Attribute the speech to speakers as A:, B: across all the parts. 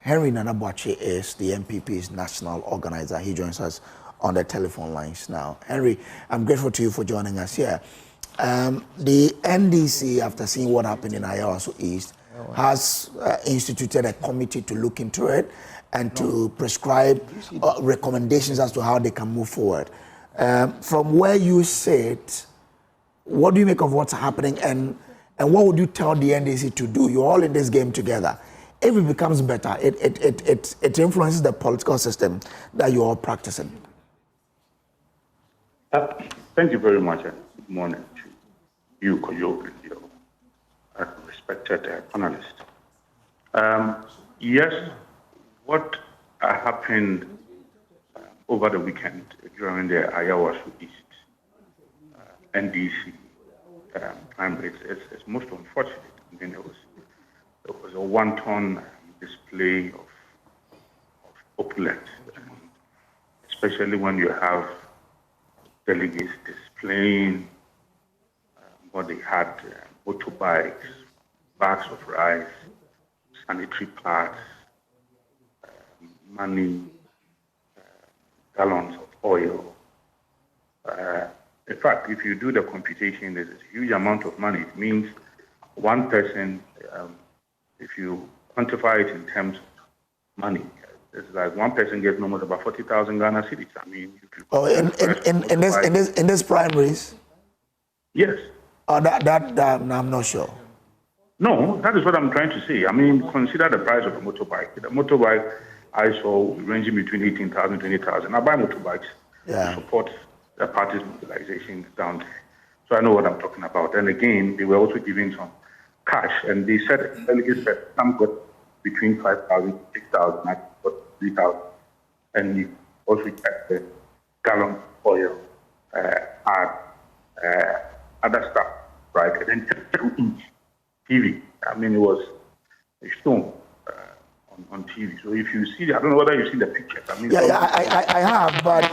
A: Henry Nana Boakye is the NPP's National Organiser. He joins us on the telephone lines now. Henry, I'm grateful to you for joining us here. The NDC, after seeing what happened in Ayawaso East, has instituted a committee to look into it and to prescribe recommendations as to how they can move forward. From where you sit, what do you make of what's happening, and what would you tell the NDC to do? You're all in this game together. If it becomes better, it influences the political system that you're all practicing.
B: Thank you very much. Good morning to you, Koyo, and your respected panelists. Yes, what happened over the weekend during the Ayawaso East NDC primary is most unfortunate. I mean, it was a wanton display of opulence, especially when you have delegates displaying what they had: motorbikes, bags of rice, sanitary pads, money, gallons of oil. In fact, if you do the computation, there's a huge amount of money. It means one person, if you quantify it in terms of money, it's like one person gets no more than about 40,000 Ghana cedis. I mean,
A: in this primaries?
B: Yes.
A: I'm not sure.
B: No, that is what I'm trying to say. I mean, consider the price of a motorbike. The motorbike I saw ranging between 18,000 and 20,000. I buy motorbikes to support the party's mobilization down there. So I know what I'm talking about. And again, they were also giving some cash. And they said, delegates said, some got between 5,000 to 6,000, I got 3,000. And you also check the gallon of oil, other stuff, right? And then 2-inch TV. I mean, it was a stone on TV. So if you see, I don't know whether you've seen the pictures. I mean,
A: I have, but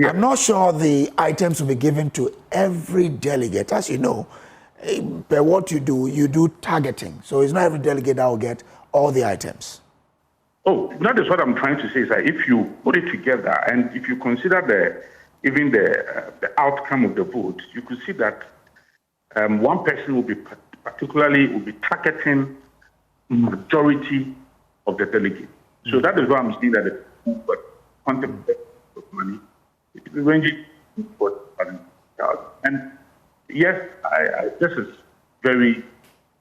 A: I'm not sure the items will be given to every delegate. As you know, by what you do targeting. So it's not every delegate that will get all the items.
B: Oh, that is what I'm trying to say. Is that if you put it together and if you consider the outcome of the vote, you could see that one person will be targeting majority of the delegate. So that is why I'm saying that the quantum of money it will be ranging for 1,000. And yes, this is very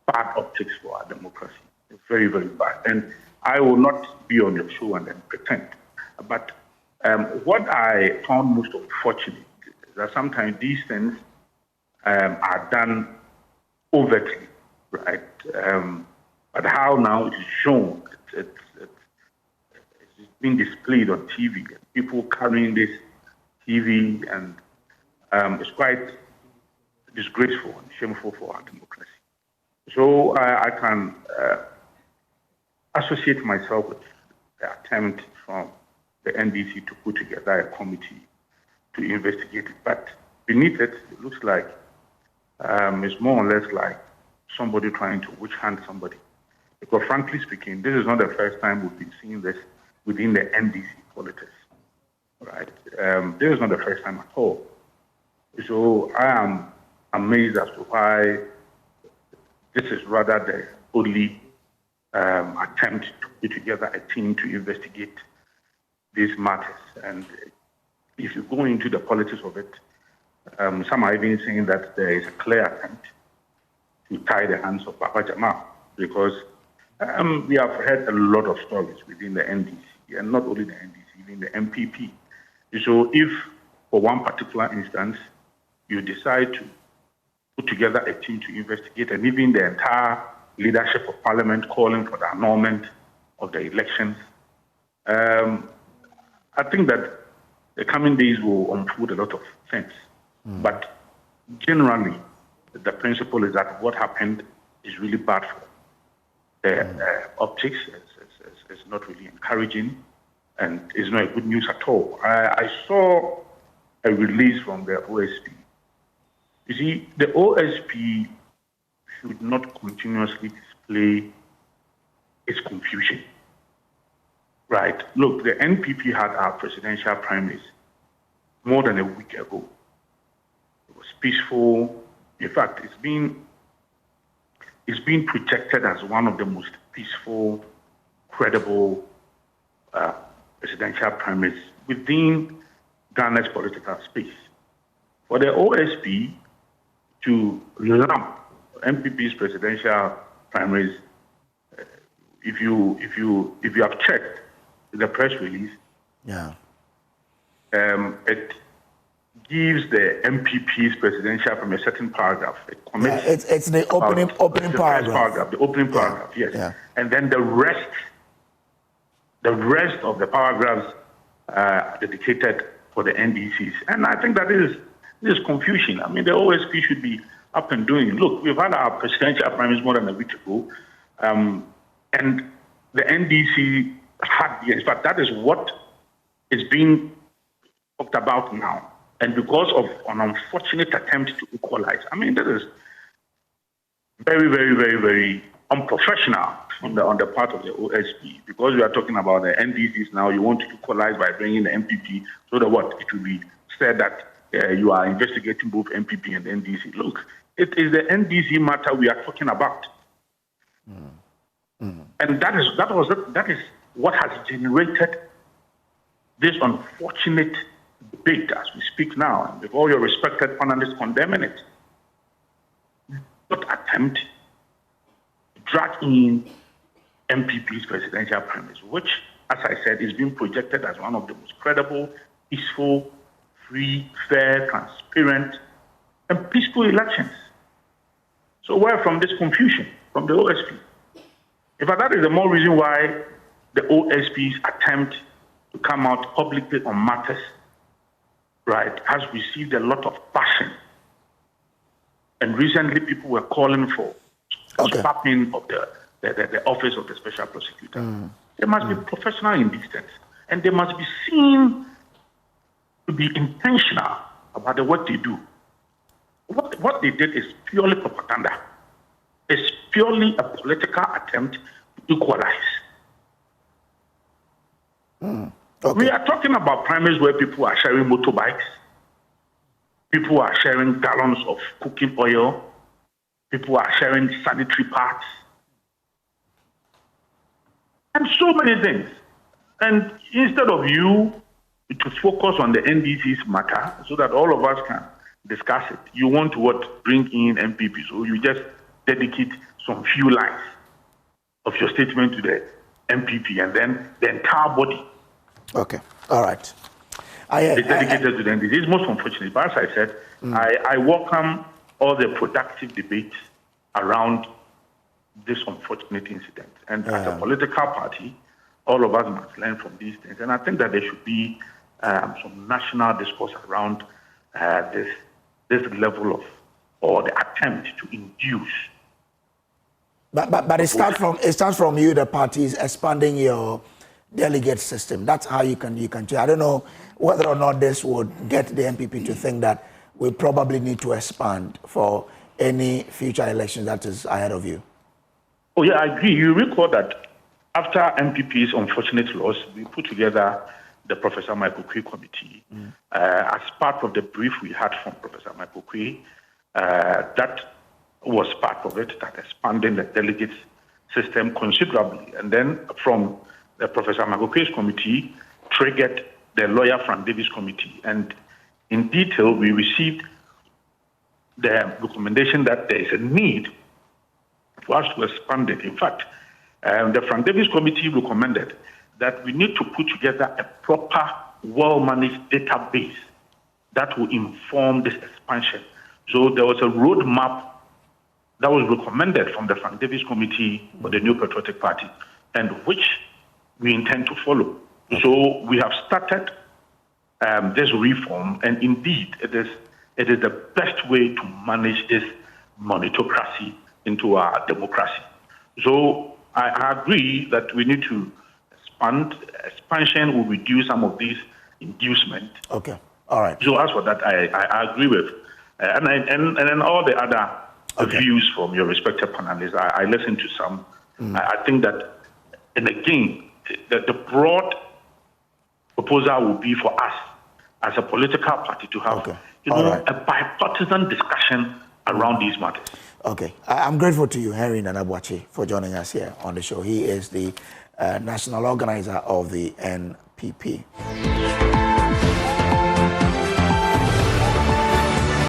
B: bad optics for our democracy. It's very, very bad. And I will not be on your show and then pretend. But what I found most unfortunate is that sometimes these things are done overtly, right? But how now it is shown, it's being displayed on TV, people carrying this TV, and it's quite disgraceful and shameful for our democracy. So I can associate myself with the attempt from the NDC to put together a committee to investigate it. But beneath it, it looks like it's more or less like somebody trying to witch hunt somebody. Because frankly speaking, this is not the first time we've been seeing this within the NDC politics, right? This is not the first time at all. So I am amazed as to why this is rather the only attempt to put together a team to investigate these matters. And if you go into the politics of it, some are even saying that there is a clear attempt to tie the hands of Baba Jamal, because we have heard a lot of stories within the NDC, and not only the NDC, even the NPP. So if, for one particular instance, you decide to put together a team to investigate, and even the entire leadership of Parliament calling for the annulment of the elections, I think that the coming days will unfold a lot of things. But generally, the principle is that what happened is really bad for the optics. It's not really encouraging, and it's not good news at all. I saw a release from the OSP. You see, the OSP should not continuously display its confusion. right? Look, the NPP had our presidential primaries more than a week ago. It was peaceful. In fact, it's been projected as one of the most peaceful, credible presidential primaries within Ghana's political space. For the OSP to lump MPP's presidential primaries, if you have checked the press release, it gives the MPP's presidential from a certain paragraph.
A: It's the opening paragraph.
B: The opening paragraph, yes.
A: Yeah.
B: And then the rest of the paragraphs are dedicated for the NDCs. And I think that this is confusion. I mean, the OSP should be up and doing. Look, we've had our presidential primaries more than a week ago, and the NDC had, in fact, that is what is being talked about now. And because of an unfortunate attempt to equalize, I mean, that is very, very, very, very unprofessional on the part of the OSP. Because we are talking about the NDCs now, you want to equalize by bringing the MPP, so that what? It will be said that you are investigating both MPP and NDC. Look, it is the NDC matter we are talking about. And that is what has generated this unfortunate debate as we speak now. And with all your respected panelists condemning it, not attempt to drag in MPP's presidential primaries, which, as I said, is being projected as one of the most credible, peaceful, free, fair, transparent, and peaceful elections. So where from this confusion from the OSP? In fact, that is the more reason why the OSP's attempt to come out publicly on matters, right, has received a lot of passion. And recently people were calling for stopping of the office of the special prosecutor. They must be professional in these things. And they must be seen to be intentional about the work they do. What they did is purely propaganda. It's purely a political attempt to equalize. We are talking about primaries where people are sharing motorbikes, people are sharing gallons of cooking oil, people are sharing sanitary pads, and so many things. And instead of you to focus on the NDC's matter so that all of us can discuss it, you want to bring in MPP. So you just dedicate some few lines of your statement to the MPP, and then the entire body.
A: Okay, all right.
B: It's dedicated to the NDC. It's most unfortunate. But as I said, I welcome all the productive debates around this unfortunate incident. And as a political party, all of us must learn from these things. And I think that there should be some national discourse around this level of, or the attempt to induce.
A: But it starts from you, the parties, expanding your delegate system. That's how you can change. I don't know whether or not this would get the MPP to think that we probably need to expand for any future elections that is ahead of you.
B: Oh yeah, I agree. You recall that after MPP's unfortunate loss, we put together the Professor Michael Quay Committee. As part of the brief we had from Professor Michael Quay, that was part of it, that expanding the delegates system considerably. And then from the Professor Michael Quay's committee triggered the lawyer Frank Davis committee. And in detail, we received the recommendation that there is a need for us to expand it. In fact, the Frank Davis committee recommended that we need to put together a proper, well-managed database that will inform this expansion. So there was a roadmap that was recommended from the Frank Davis Committee for the New Patriotic Party, and which we intend to follow. So we have started this reform, and indeed it is the best way to manage this moneytocracy into our democracy. So I agree that we need to expand. Expansion will reduce some of these inducement.
A: Okay, all right.
B: So as for that, I agree with, and then all the other views from your respected panelists. I listened to some. I think that, and again, the broad proposal will be for us as a political party to have a bipartisan discussion around these matters.
A: Okay, I'm grateful to you, Henry Nana Boakye, for joining us here on the show. He is the national organizer of the NPP.